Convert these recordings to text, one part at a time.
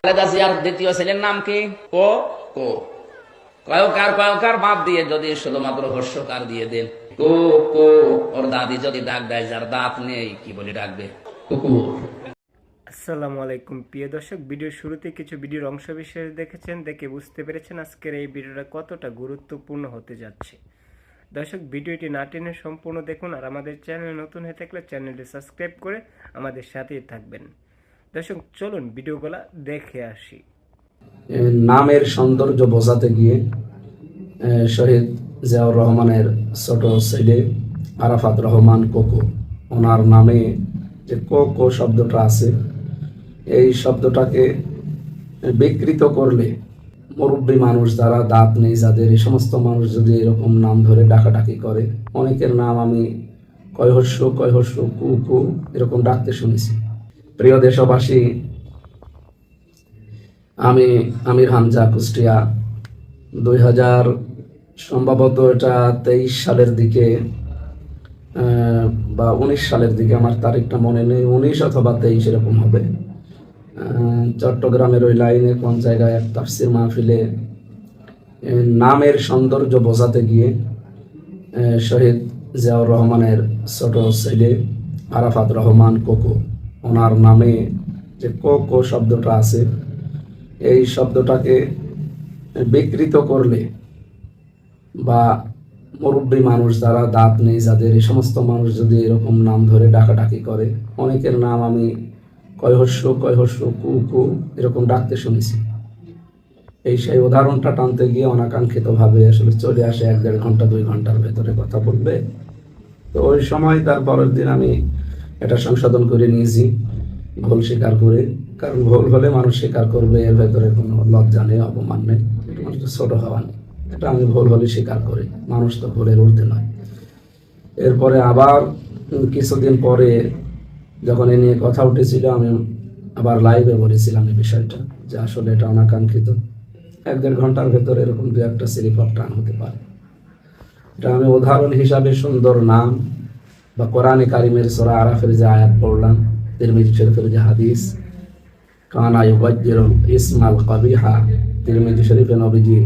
খালেদা জিয়ার দ্বিতীয় ছেলের নাম কি? কো কো কয়কার বাদ দিয়ে যদি শুধুমাত্র হর্ষকার দিয়ে দেন, কো কো। ওর দাদি যদি ডাক দেয়, যার দাঁত নেই, কি বলে ডাকবে? কুকুর। আসসালামু আলাইকুম প্রিয় দর্শক, ভিডিওর শুরুতে কিছু ভিডিওর অংশ বিশেষ দেখেছেন, দেখে বুঝতে পেরেছেন আজকের এই ভিডিওটা কতটা গুরুত্বপূর্ণ হতে যাচ্ছে। দর্শক, ভিডিওটি না টেনে সম্পূর্ণ দেখুন, আর আমাদের চ্যানেল নতুন হয়ে থাকলে চ্যানেলটি সাবস্ক্রাইব করে আমাদের সাথেই থাকবেন। দর্শক, চলুন ভিডিওগুলো দেখে আসি। নামের সৌন্দর্য বোঝাতে গিয়ে শহীদ জিয়াউর রহমানের ছোট ছেলে আরাফাত রহমান কোকো, ওনার নামে যে কোকো শব্দটা আছে, এই শব্দটাকে বিকৃত করলে মুরব্বী মানুষ যারা দাঁত নেই, যাদের, এই সমস্ত মানুষ যদি এরকম নাম ধরে ডাকাডাকি করে, অনেকের নাম আমি কয়হস্য কু কু এরকম ডাকতে শুনেছি। প্রিয় দেশবাসী, আমি আমির হামজা, কুষ্টিয়া, 2000 সম্ভবত এটা 23 সালের দিকে বা 19 সালের দিকে, আমার তারিখটা মনে নেই, 19 অথবা 23 এরকম হবে, চট্টগ্রামের ওই লাইনে কোন জায়গায় এক তাফসির মাহফিলে নামের সৌন্দর্য বোঝাতে গিয়ে শহীদ জিয়াউর রহমানের ছোট ছেলে আরাফাত রহমান কোকো, ওনার নামে যে কোকো শব্দটা আছে, এই শব্দটাকে বিকৃত করলে বা মুরব্বী মানুষ যারা দাঁত নেই, যাদের, এই সমস্ত মানুষ যদি এরকম নাম ধরে ডাকাডাকি করে, অনেকের নাম আমি কয়হস্য কু কু এরকম ডাকতে শুনেছি। সেই উদাহরণটা টানতে গিয়ে অনাকাঙ্ক্ষিতভাবে আসলে চলে আসে 1-1.5 ঘন্টা 2 ঘন্টার ভেতরে কথা বলবে। তো ওই সময় তার পরের দিন আমি এটা সংশোধন করে নিয়েছি, ভুল স্বীকার করে। কারণ ভুল হলে মানুষ স্বীকার করবে, এর ভেতরে কোনো লজ্জা নেই, অপমান নেই, মানুষ ছোট হওয়া নেই। এটা আমি ভুল হলে স্বীকার করি, মানুষ তো ভুলের ঊর্ধ্বে নয়। এরপরে আবার কিছুদিন পরে যখন এ নিয়ে কথা উঠেছিল, আমি আবার লাইভে বলেছিলাম এই বিষয়টা, যে আসলে এটা অনাকাঙ্ক্ষিত, 1-1.5 ঘন্টার ভেতরে এরকম 2-1টা স্লিপ অফ টাং হতে পারে। এটা আমি উদাহরণ হিসাবে সুন্দর নাম বা কোরআনে কারিমের সূরা আরাফের যে আয়াত পড়লাম, তিরমিজি শরীফের যে হাদিস, কানা ইউবাজ্জিরুল ইসমাল কাবিহা, তিরমিজি শরীফে নবীজি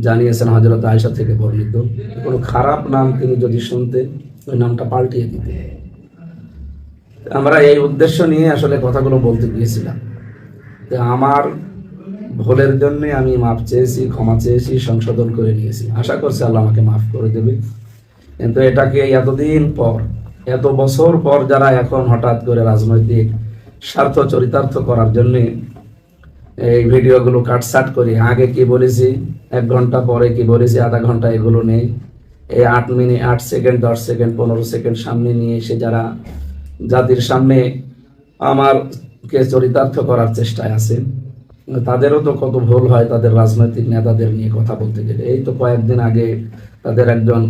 জানিয়েছেন হযরত আয়েশা থেকে বর্ণিত, কোনো খারাপ নাম তিনি যদি শুনতেন, ওই নামটা পাল্টিয়ে দিতেন। আমরা এই উদ্দেশ্য নিয়ে আসলে কথাগুলো বলতে গিয়েছিলাম। তো আমার ভুলের জন্য আমি মাফ চেয়েছি, ক্ষমা চেয়েছি, সংশোধন করে নিয়েছি। আশা করছি আল্লাহ আমাকে মাফ করে দেবে। কিন্তু এটাকে এতদিন পর, এত বছর পর যারা এখন হঠাৎ করে রাজনৈতিক স্বার্থ চরিতার্থ করার জন্য এই ভিডিওগুলো কাটসাট করি, আগে কি বলেছি, 1 ঘন্টা পরে কি বলেছি, আধা ঘন্টা, এগুলো নেই। এই 8 মিনিট 8 সেকেন্ড 10 সেকেন্ড 15 সেকেন্ড সামনে নিয়ে এসে যারা জাতির সামনে আমারকে চরিতার্থ করার চেষ্টায় আছে, তাদেরও তো কত ভুল হয় তাদের রাজনৈতিক নেতাদের নিয়ে কথা বলতে গেলে। এই তো কয়েকদিন আগে তাদের একজন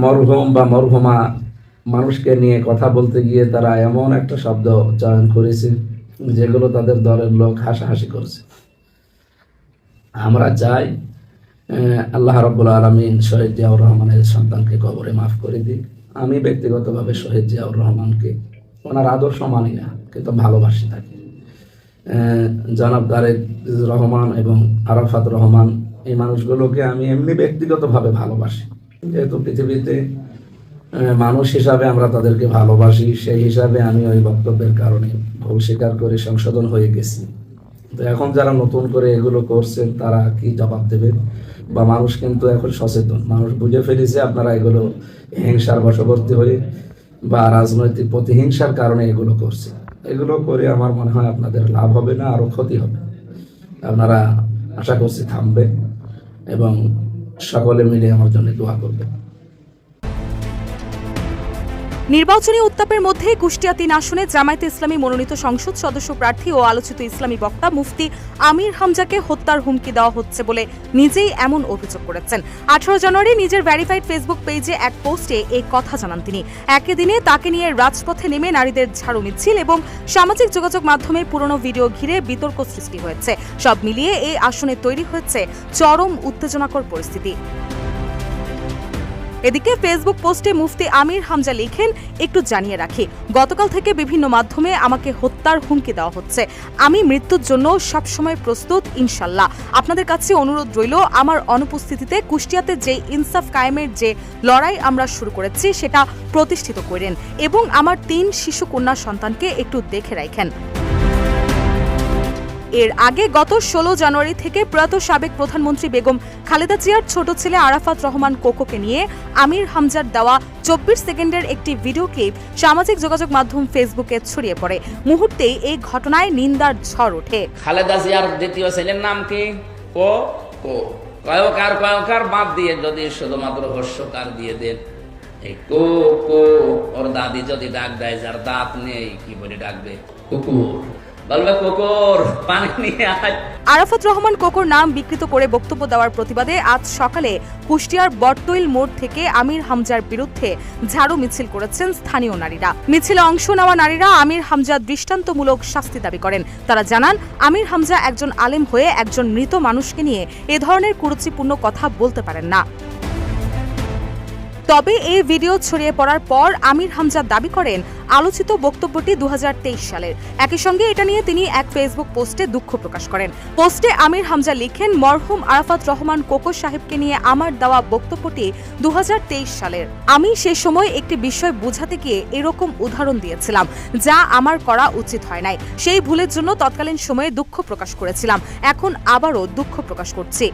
মরহুম বা মরহুমা মানুষকে নিয়ে কথা বলতে গিয়ে তারা এমন একটা শব্দ চয়ন করেছে যেগুলো তাদের দলের লোক হাসাহাসি করছে। আমরা চাই আল্লাহ রাব্বুল আলামিন শহীদ জিয়াউর রহমানের সন্তানকে কবরে মাফ করে দিক। আমি ব্যক্তিগতভাবে শহীদ জিয়াউর রহমানকে, ওনার আদর্শ মানি না, কিন্তু ভালোবাসি থাকি। জনাব তারেক রহমান এবং আরাফাত রহমান, এই মানুষগুলোকে আমি এমনি ব্যক্তিগতভাবে ভালোবাসি। যেহেতু পৃথিবীতে মানুষ হিসাবে আমরা তাদেরকে ভালোবাসি, সেই হিসাবে আমি ওই বক্তব্যের কারণে ভুল স্বীকার করে সংশোধন হয়ে গেছি। তো এখন যারা নতুন করে এগুলো করছেন, তারা কি জবাব দেবে? বা মানুষ কিন্তু এখন সচেতন, মানুষ বুঝে ফেলেছে আপনারা এগুলো হিংসার বশবর্তী হয়ে বা রাজনৈতিক প্রতিহিংসার কারণে এগুলো করছে। এগুলো করে আমার মনে হয় আপনাদের লাভ হবে না, আরো ক্ষতি হবে। আপনারা আশা করছি থামবে এবং সকলে মিলে আমার জন্য দোয়া করবে। নির্বাচনী উত্তাপের মধ্যে কুষ্টিয়া 3 আসনে জামায়াতে ইসলামী মনোনীত সংসদ সদস্য প্রার্থী ও আলোচিত ইসলামী বক্তা মুফতি আমির হামজাকে হত্যার হুমকি দেওয়া হচ্ছে বলে নিজেই এমন অভিযোগ করেছেন। 18 জানুয়ারি নিজের ভেরিফাইড ফেসবুক পেজে এক পোস্টে এই কথা জানান তিনি। একই দিনে তাকে নিয়ে রাজপথে নেমে নারীদের ঝাড়ু মিছিল এবং সামাজিক যোগাযোগ মাধ্যমে পুরনো ভিডিও ঘিরে বিতর্ক সৃষ্টি হয়েছে। সব মিলিয়ে এই আসনে তৈরি হয়েছে চরম উত্তেজনাকর পরিস্থিতি। এদিকে ফেসবুক পোস্টে মুফতি আমির হামজা লিখেন, একটু জানিয়ে রাখি, গতকাল থেকে বিভিন্ন মাধ্যমে আমাকে হত্যার হুমকি দেওয়া হচ্ছে। আমি মৃত্যুর জন্য সবসময় প্রস্তুত, ইনশাল্লাহ। আপনাদের কাছে অনুরোধ রইল, আমার অনুপস্থিতিতে কুষ্টিয়াতে যে ইনসাফ কায়েমের যে লড়াই আমরা শুরু করেছি সেটা প্রতিষ্ঠিত করেন এবং আমার 3 শিশু কন্যা সন্তানকে একটু দেখে রাখেন। এর আগে গত 16 জানুয়ারি থেকে প্রয়াত সাবেক প্রধানমন্ত্রী বেগম খালেদা জিয়ার ছোট ছেলে আরাফাত রহমান কোকোকে নিয়ে আমির হামজার দেওয়া 24 সেকেন্ডের একটি ভিডিও ক্লিপ সামাজিক যোগাযোগ মাধ্যম ফেসবুকে ছড়িয়ে পড়ে। মুহূর্তেই এই ঘটনায় নিন্দার ঝড় ওঠে। খালেদা জিয়ার দ্বিতীয় ছেলের নাম কি? কো কো কয়কার বাদ দিয়ে যদি শুধুমাত্র হর্ষকার দিয়ে দেন। এই কো কো, ওর দাদি যদি ডাক দেয় যার দাঁত নেই, কি বলে ডাকবে? কুকুর। বলবে কুকুর, পানি নিয়ে আয়। আরাফাত রহমান কোকোর নাম বিকৃত করে বক্তব্য দেওয়ার প্রতিবাদে আজ সকালে কুষ্টিয়ার বটতৈল মোড় থেকে আমির হামজার বিরুদ্ধে ঝাড়ু মিছিল করেছেন স্থানীয় নারীরা। মিছিলে অংশ নেওয়া নারীরা আমির হামজা দৃষ্টান্তমূলক শাস্তি দাবি করেন। তারা জানান, আমির হামজা একজন আলেম হয়ে একজন মৃত মানুষকে নিয়ে এ ধরনের কুরুচিপূর্ণ কথা বলতে পারেন না। তবে এই ভিডিও ছড়িয়ে পড়ার পর আমির হামজা দাবি করেন আলোচিত বক্তব্যটি 2023 সালের। একই সঙ্গে এটা নিয়ে তিনি এক ফেসবুক পোস্টে দুঃখ প্রকাশ করেন। পোস্টে আমির হামজা লিখেন, মরহুম আরাফাত রহমান কোকো সাহেবকে নিয়ে আমার দেওয়া বক্তব্যটি 2023 সালের। আমি সে সময় একটি বিষয় বোঝাতে গিয়ে এরকম উদাহরণ দিয়েছিলাম যা আমার করা উচিত হয় নাই। সেই ভুলের জন্য তৎকালীন সময়ে দুঃখ প্রকাশ করেছিলাম, এখন আবারও দুঃখ প্রকাশ করছি।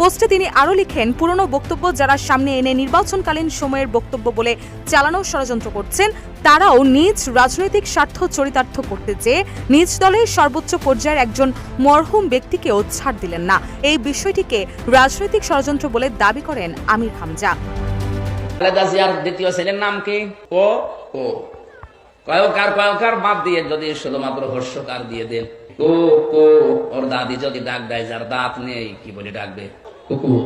পোস্টে তিনি আরও লিখেন, পুরনো বক্তব্য যারা সামনে এনে নির্বাচনকালীন সময়ের বক্তব্য বলে চালানোর ষড়যন্ত্র করছেন, তারাও নিজ রাজনৈতিক স্বার্থ চরিতার্থ করতে চেয়ে নিজ দলের সর্বোচ্চ পর্যায়ের একজন মরহুম ব্যক্তিকেও ছাড় দিলেন না। এই বিষয়টিকে রাজনৈতিক ষড়যন্ত্র বলে দাবি করেন আমির হামজা। খালেদা জিয়ার দ্বিতীয় ছেলের নাম কি? কো কো কয়কার বাদ দিয়ে যদি শুধুমাত্র হর্ষকার দিয়ে দেন। কো কো, ওর দাদি যদি ডাক দেয় যার দাঁত নেই, কি বলে ডাকবে? কুকুর।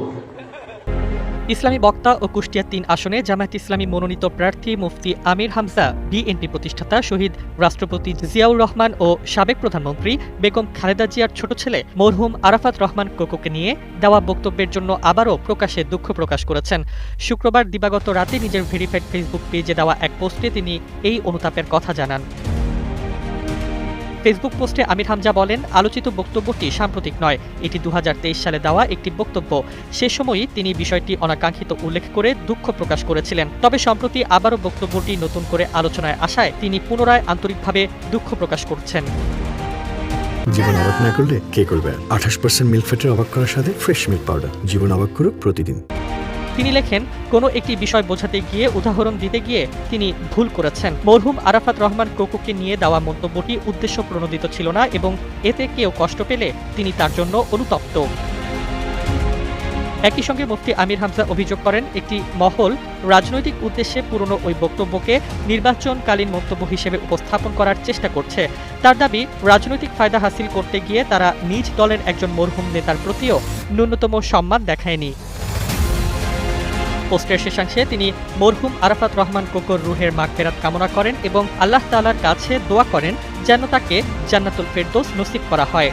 ইসলামী বক্তা ও কুষ্টিয়া 3 আসনে জামায়াত ইসলামী মনোনীত প্রার্থী মুফতি আমির হামজা, বিএনপি প্রতিষ্ঠাতা শহীদ রাষ্ট্রপতি জিয়াউর রহমান ও সাবেক প্রধানমন্ত্রী বেগম খালেদা জিয়ার ছোট ছেলে মরহুম আরাফাত রহমান কোকোকে নিয়ে দেওয়া বক্তব্যের জন্য আবারও প্রকাশ্যে দুঃখ প্রকাশ করেছেন। শুক্রবার দিবাগত রাতে নিজের ভেরিফাইড ফেসবুক পেজে দেওয়া এক পোস্টে তিনি এই অনুতাপের কথা জানান। ফেসবুক পোস্টে আমির হামজা বলেন, আলোচিত বক্তব্যটি সাম্প্রতিক নয়, এটি 2023 সালে দেওয়া একটি বক্তব্য। সে সময়ই তিনি বিষয়টি অনাকাঙ্ক্ষিত উল্লেখ করে দুঃখ প্রকাশ করেছিলেন। তবে সম্প্রতি আবারও বক্তব্যটি নতুন করে আলোচনায় আসায় তিনি পুনরায় আন্তরিকভাবে দুঃখ প্রকাশ করছেন। জীবন অবাক না করলে কে করবে? 28% মিল্ক ফ্যাটের অবাক করার সাথে ফ্রেশ মিল্ক পাউডার। জীবন অবাক করুক প্রতিদিন। তিনি লেখেন, কোনো একটি বিষয় বোঝাতে গিয়ে উদাহরণ দিতে গিয়ে তিনি ভুল করেছেন। মরহুম আরাফাত রহমান কোকোকে নিয়ে দেওয়া মন্তব্যটি উদ্দেশ্য প্রণোদিত ছিল না এবং এতে কেউ কষ্ট পেলে তিনি তার জন্য অনুতপ্ত। একই সঙ্গে মুফতি আমির হামজা অভিযোগ করেন, একটি মহল রাজনৈতিক উদ্দেশ্যে পুরনো ওই বক্তব্যকে নির্বাচনকালীন মন্তব্য হিসেবে উপস্থাপন করার চেষ্টা করছে। তার দাবি, রাজনৈতিক ফায়দা হাসিল করতে গিয়ে তারা নিজ দলের একজন মরহুম নেতার প্রতিও ন্যূনতম সম্মান দেখায়নি। পোস্টের শেষাংশে তিনি মরহুম আরাফাত রহমান কোকোর রুহের মাগফিরাত কামনা করেন এবং আল্লাহ তাআলার কাছে দোয়া করেন যেন তাকে জান্নাতুল ফেরদৌস নসিব করা হয়।